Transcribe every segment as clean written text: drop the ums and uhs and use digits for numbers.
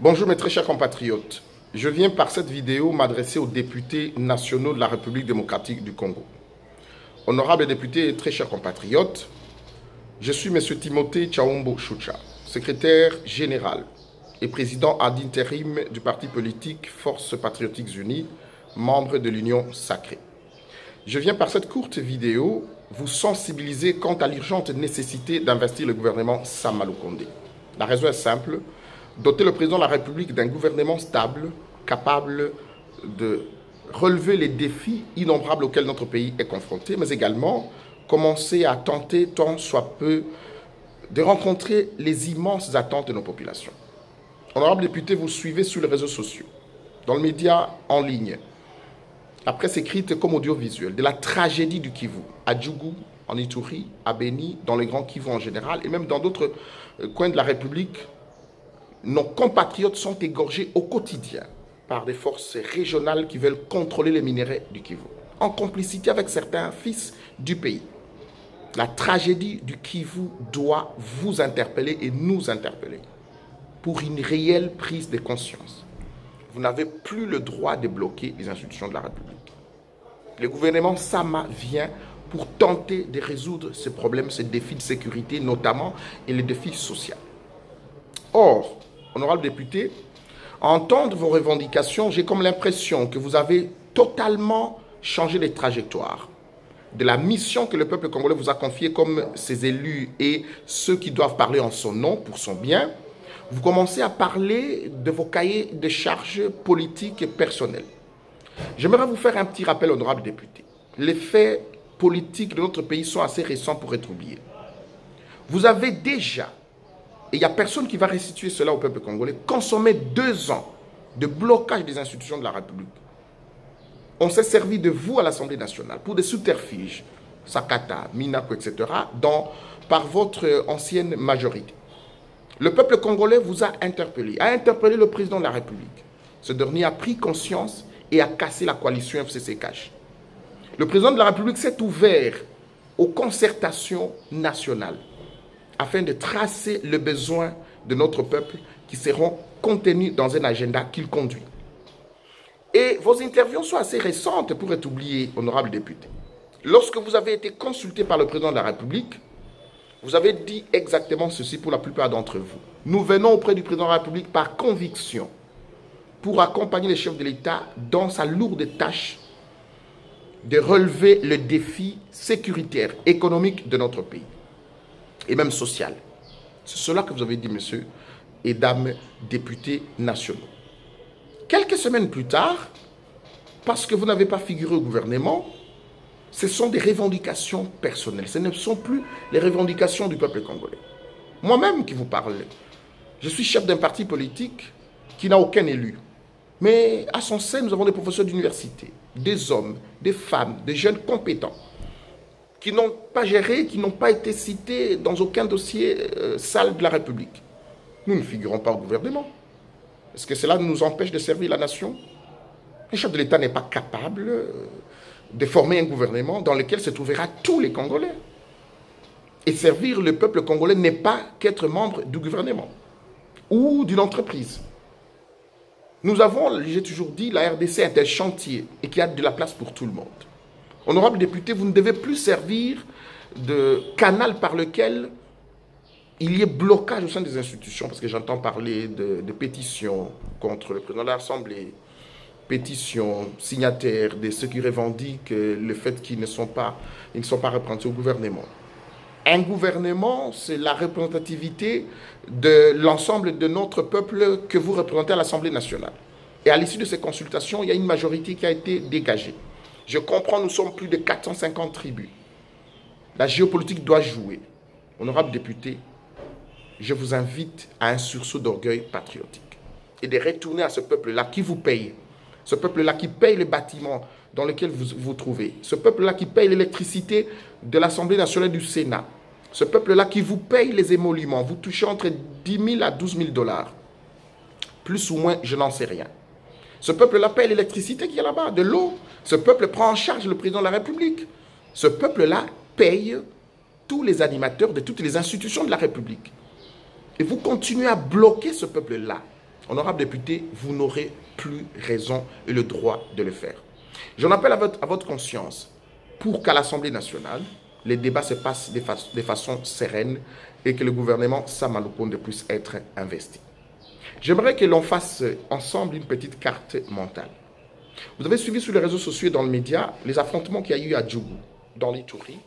Bonjour mes très chers compatriotes, je viens par cette vidéo m'adresser aux députés nationaux de la République démocratique du Congo. Honorables députés et très chers compatriotes, je suis M. Timothée Tchaombo Choucha, secrétaire général et président ad intérim du parti politique Forces Patriotiques Unies, membre de l'Union Sacrée. Je viens par cette courte vidéo vous sensibiliser quant à l'urgente nécessité d'investir le gouvernement Sama Lukonde. La raison est simple. Doter le président de la République d'un gouvernement stable, capable de relever les défis innombrables auxquels notre pays est confronté, mais également commencer à tenter, tant soit peu, de rencontrer les immenses attentes de nos populations. Honorables députés, vous suivez sur les réseaux sociaux, dans le média en ligne, la presse écrite comme audiovisuelle, de la tragédie du Kivu, à Djougou, en Ituri, à Beni, dans les grands Kivu en général, et même dans d'autres coins de la République. Nos compatriotes sont égorgés au quotidien par des forces régionales qui veulent contrôler les minéraux du Kivu, en complicité avec certains fils du pays. La tragédie du Kivu doit vous interpeller et nous interpeller pour une réelle prise de conscience. Vous n'avez plus le droit de bloquer les institutions de la République. Le gouvernement Sama vient pour tenter de résoudre ces problèmes, ces défis de sécurité notamment et les défis sociaux. Or, honorables députés, à entendre vos revendications, j'ai comme l'impression que vous avez totalement changé les trajectoires de la mission que le peuple congolais vous a confiée comme ses élus et ceux qui doivent parler en son nom, pour son bien. Vous commencez à parler de vos cahiers de charges politiques et personnelles. J'aimerais vous faire un petit rappel, honorables députés. Les faits politiques de notre pays sont assez récents pour être oubliés. Vous avez déjà, et il n'y a personne qui va restituer cela au peuple congolais, consommé 2 ans de blocage des institutions de la République. On s'est servi de vous à l'Assemblée nationale pour des subterfuges, Sakata, Minako, etc., par votre ancienne majorité. Le peuple congolais vous a interpellé le président de la République. Ce dernier a pris conscience et a cassé la coalition FCC-CACH. Le président de la République s'est ouvert aux concertations nationales afin de tracer les besoins de notre peuple qui seront contenus dans un agenda qu'il conduit. Et vos interviews sont assez récentes pour être oubliées, honorables députés. Lorsque vous avez été consulté par le président de la République, vous avez dit exactement ceci pour la plupart d'entre vous. Nous venons auprès du président de la République par conviction pour accompagner le chef de l'État dans sa lourde tâche de relever le défi sécuritaire, économique de notre pays et même social. C'est cela que vous avez dit, messieurs et dames députés nationaux. Quelques semaines plus tard, parce que vous n'avez pas figuré au gouvernement, ce sont des revendications personnelles. Ce ne sont plus les revendications du peuple congolais. Moi-même qui vous parle, je suis chef d'un parti politique qui n'a aucun élu. Mais à son sein, nous avons des professeurs d'université, des hommes, des femmes, des jeunes compétents, qui n'ont pas géré, qui n'ont pas été cités dans aucun dossier sale de la République. Nous ne figurons pas au gouvernement. Est-ce que cela nous empêche de servir la nation? Le chef de l'État n'est pas capable de former un gouvernement dans lequel se trouvera tous les Congolais. Et servir le peuple congolais n'est pas qu'être membre du gouvernement ou d'une entreprise. Nous avons, j'ai toujours dit, la RDC est un chantier et qu'il y a de la place pour tout le monde. Honorables députés, vous ne devez plus servir de canal par lequel il y ait blocage au sein des institutions, parce que j'entends parler de pétitions contre le président de l'Assemblée, pétitions, signataires de ceux qui revendiquent le fait qu'ils ne sont pas représentés au gouvernement. Un gouvernement, c'est la représentativité de l'ensemble de notre peuple que vous représentez à l'Assemblée nationale. Et à l'issue de ces consultations, il y a une majorité qui a été dégagée. Je comprends, nous sommes plus de 450 tribus. La géopolitique doit jouer. Honorables députés, je vous invite à un sursaut d'orgueil patriotique et de retourner à ce peuple-là qui vous paye. Ce peuple-là qui paye les bâtiments dans lesquels vous vous trouvez. Ce peuple-là qui paye l'électricité de l'Assemblée nationale du Sénat. Ce peuple-là qui vous paye les émoluments. Vous touchez entre 10 000 à 12 000 $. Plus ou moins, je n'en sais rien. Ce peuple-là paye l'électricité qui est là-bas, de l'eau. Ce peuple prend en charge le président de la République. Ce peuple-là paye tous les animateurs de toutes les institutions de la République. Et vous continuez à bloquer ce peuple-là Honorables députés, vous n'aurez plus raison et le droit de le faire. J'en appelle à votre conscience pour qu'à l'Assemblée nationale, les débats se passent de façon sereine et que le gouvernement Sama Lukonde puisse être investi. J'aimerais que l'on fasse ensemble une petite carte mentale. Vous avez suivi sur les réseaux sociaux et dans le média les affrontements qu'il y a eu à Djougou, dans l'Ituri.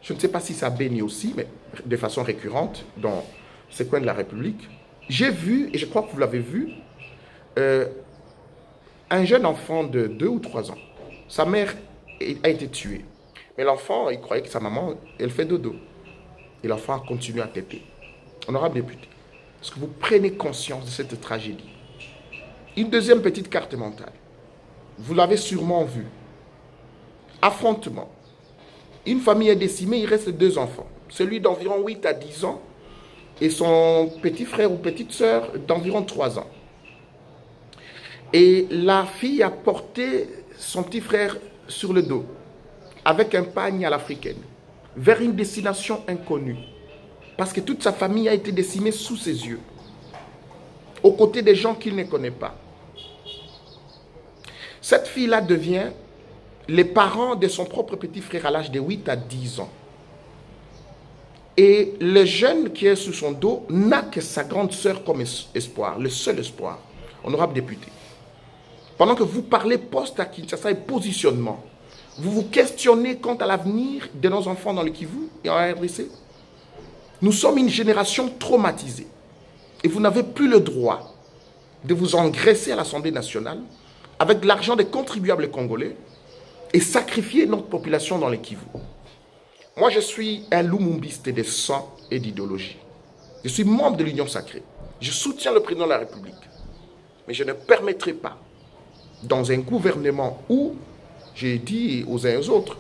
Je ne sais pas si ça bénit aussi, mais de façon récurrente dans ces coins de la République. J'ai vu, et je crois que vous l'avez vu, un jeune enfant de 2 ou 3 ans. Sa mère a été tuée. Mais l'enfant, il croyait que sa maman, elle fait dodo. Et l'enfant a continué à téter. Honorable député, est-ce que vous prenez conscience de cette tragédie? Une deuxième petite carte mentale. Vous l'avez sûrement vu. Affrontement. Une famille est décimée, il reste 2 enfants. Celui d'environ 8 à 10 ans et son petit frère ou petite sœur d'environ 3 ans. Et la fille a porté son petit frère sur le dos avec un pagne à l'africaine vers une destination inconnue parce que toute sa famille a été décimée sous ses yeux aux côtés des gens qu'il ne connaît pas. Cette fille-là devient les parents de son propre petit frère à l'âge de 8 à 10 ans. Et le jeune qui est sous son dos n'a que sa grande sœur comme espoir, le seul espoir. Honorable député, pendant que vous parlez poste à Kinshasa et positionnement, vous vous questionnez quant à l'avenir de nos enfants dans le Kivu et en RDC. Nous sommes une génération traumatisée. Et vous n'avez plus le droit de vous engraisser à l'Assemblée nationale avec l'argent des contribuables congolais et sacrifier notre population dans le Kivu. Moi, je suis un lumumbiste de sang et d'idéologie. Je suis membre de l'Union sacrée. Je soutiens le président de la République. Mais je ne permettrai pas, dans un gouvernement où, j'ai dit aux uns et aux autres,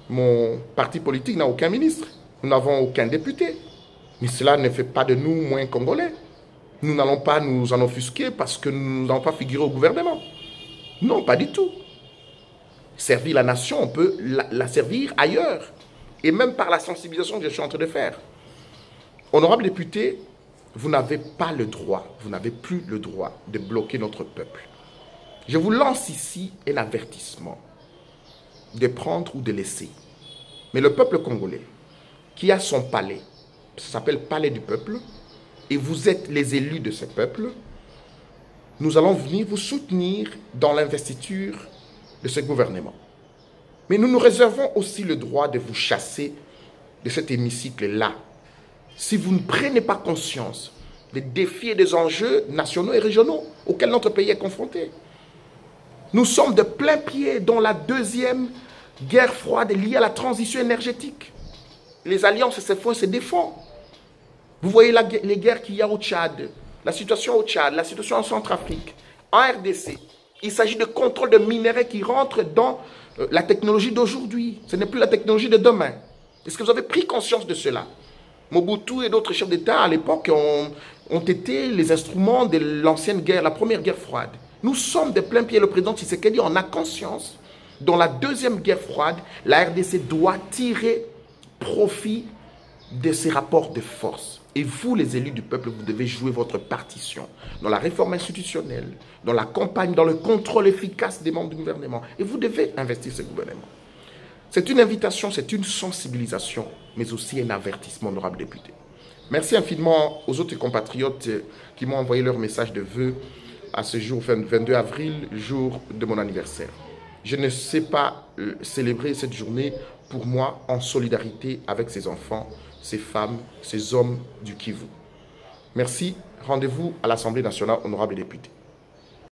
mon parti politique n'a aucun ministre, nous n'avons aucun député. Mais cela ne fait pas de nous moins congolais. Nous n'allons pas nous en offusquer parce que nous n'allons pas figurer au gouvernement. Non, pas du tout. Servir la nation, on peut la servir ailleurs. Et même par la sensibilisation que je suis en train de faire. Honorable député, vous n'avez pas le droit, vous n'avez plus le droit de bloquer notre peuple. Je vous lance ici un avertissement de prendre ou de laisser. Mais le peuple congolais, qui a son palais, ça s'appelle palais du peuple, et vous êtes les élus de ce peuple, nous allons venir vous soutenir dans l'investiture de ce gouvernement. Mais nous nous réservons aussi le droit de vous chasser de cet hémicycle-là. Si vous ne prenez pas conscience des défis et des enjeux nationaux et régionaux auxquels notre pays est confronté. Nous sommes de plein pied dans la deuxième guerre froide liée à la transition énergétique. Les alliances se font et se défendent. Vous voyez les guerres qu'il y a au Tchad, la situation au Tchad, la situation en Centrafrique, en RDC. Il s'agit de contrôle de minerais qui rentrent dans la technologie d'aujourd'hui. Ce n'est plus la technologie de demain. Est-ce que vous avez pris conscience de cela? Mobutu et d'autres chefs d'État à l'époque ont été les instruments de l'ancienne guerre, la première guerre froide. Nous sommes de plein pied. Le président Tshisekedi en a conscience. Dans la deuxième guerre froide, la RDC doit tirer profit de ces rapports de force. Et vous, les élus du peuple, vous devez jouer votre partition dans la réforme institutionnelle, dans la campagne, dans le contrôle efficace des membres du gouvernement. Et vous devez investir ce gouvernement. C'est une invitation, c'est une sensibilisation, mais aussi un avertissement, honorable député. Merci infiniment aux autres compatriotes qui m'ont envoyé leur message de vœux à ce jour 22 avril, jour de mon anniversaire. Je ne sais pas célébrer cette journée pour moi en solidarité avec ces enfants, ces femmes, ces hommes du Kivu. Merci. Rendez-vous à l'Assemblée nationale, honorable député.